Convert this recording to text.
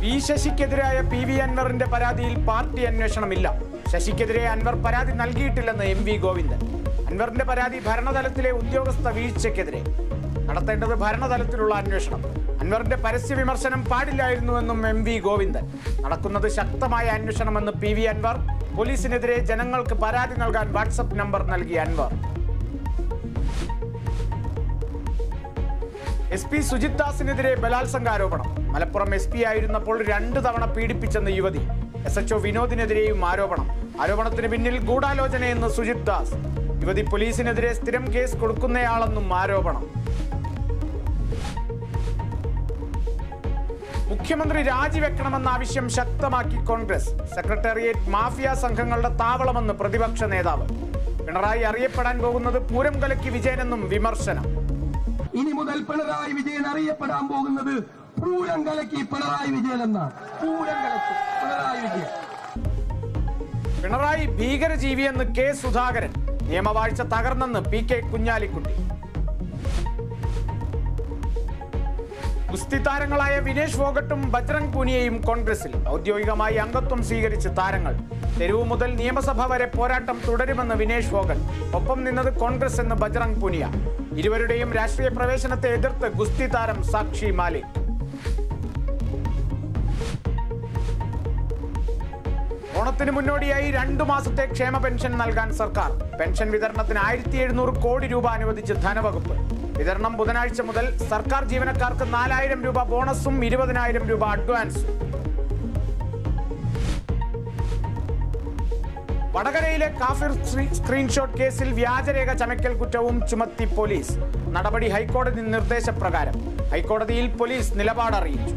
P ശശിക്കെതിരായ PV അൻവറിന്റെ പരാതിയിൽ party അന്വേഷണമില്ല. ശശിക്കെതിരെ Anwar പരാതി നൽകിയിട്ടില്ലെന്ന് MV ഗോവിന്ദൻ. അൻവറിന്റെ പരാതി ഭരണതലത്തിലെ ഉദ്യോഗസ്ഥ വീഴ്ചയ്ക്കെതിരെ. നടത്തേണ്ടത് ഭരണതലത്തിലുള്ള അന്വേഷണം. അൻവറിന്റെ പരസ്യ വിമർശനം പാടില്ലായിരുന്നുവെന്നും MV ഗോവിന്ദൻ. നടക്കുന്നത് ശക്തമായ അന്വേഷണമെന്ന് PV അൻവർ. പോലീസിനെതിരെ ജനങ്ങൾക്ക് പരാതി നൽകാൻ വാട്സപ്പ് നമ്പർ നൽകിയ അൻവർ. SP സുജിത് ദാസിനെതിരെ ബലാത്സംഗ ആരോപണം. മലപ്പുറം SP ആയിരുന്നപ്പോൾ 2 തവണ പീഡിപ്പിച്ചെന്ന് യുവതി. SHO വിനോദിനെതിരെയും ആരോപണം. ആരോപണത്തിന് പിന്നിൽ ഗൂഢാലോചനയെന്ന് സുജിത് ദാസ്. യുവതി പോലീസിനെതിരെ സ്ഥിരം കേസ് കൊടുക്കുന്നയാളെന്നും ആരോപണം. മുഖ്യമന്ത്രി രാജിവെക്കണമെന്ന ആവശ്യം ശക്തമാക്കി കോൺഗ്രസ്. സെക്രട്ടേറിയറ്റ് മാഫിയ സംഘങ്ങളുടെ താവളമെന്ന് പ്രതിപക്ഷ നേതാവ്. പിണറായി അറിയപ്പെടാൻ പോകുന്നത് പൂരം കലക്കി വിജയനെന്നും വിമർശനം. ഇനി മുതൽ പിണറായി വിജയൻ അറിയപ്പെടാൻ പോകുന്നത് പൂരം കലക്കി പിണറായി വിജയൻ എന്നാണ്. പൂരം കലക്കി പിണറായി വിജയൻ. പിണറായി ഭീകരജീവിയെന്ന് K സുധാകരൻ. നിയമവാഴ്ച തകർന്നെന്ന് PK കുഞ്ഞാലിക്കുട്ടി. ഗുസ്തി താരങ്ങളായ വിനേഷ് ഫോഗട്ടും ബജ്രംഗ് പൂനിയയും കോൺഗ്രസിൽ. ഔദ്യോഗികമായി അംഗത്വം സ്വീകരിച്ച് താരങ്ങൾ. തെരുവ് മുതൽ നിയമസഭ വരെ പോരാട്ടം തുടരുമെന്ന് വിനേഷ് ഫോഗട്ട്. ഒപ്പം നിന്നത് കോൺഗ്രസ് എന്ന് ബജ്രംഗ് പൂനിയ. ഇരുവരുടെയും രാഷ്ട്രീയ പ്രവേശനത്തെ എതിർത്ത് ഗുസ്തി താരം സാക്ഷി മാലിക്. ഓണത്തിന് മുന്നോടിയായി 2 മാസത്തെ ക്ഷേമ പെൻഷൻ നൽകാൻ സർക്കാർ. പെൻഷൻ വിതരണത്തിന് 1700 കോടി രൂപ അനുവദിച്ച് ധനവകുപ്പ്. വിതരണം ബുധനാഴ്ച മുതൽ. സർക്കാർ ജീവനക്കാർക്ക് 4000 രൂപ ബോണസും 20,000 രൂപ അഡ്വാൻസും. വടകരയിലെ കാഫിർ സ്ക്രീൻഷോട്ട് കേസിൽ വ്യാജരേഖ ചമയ്ക്കൽ കുറ്റവും ചുമത്തി പോലീസ്. നടപടി ഹൈക്കോടതി നിർദ്ദേശപ്രകാരം. ഹൈക്കോടതിയിൽ പോലീസ് നിലപാട് അറിയിച്ചു.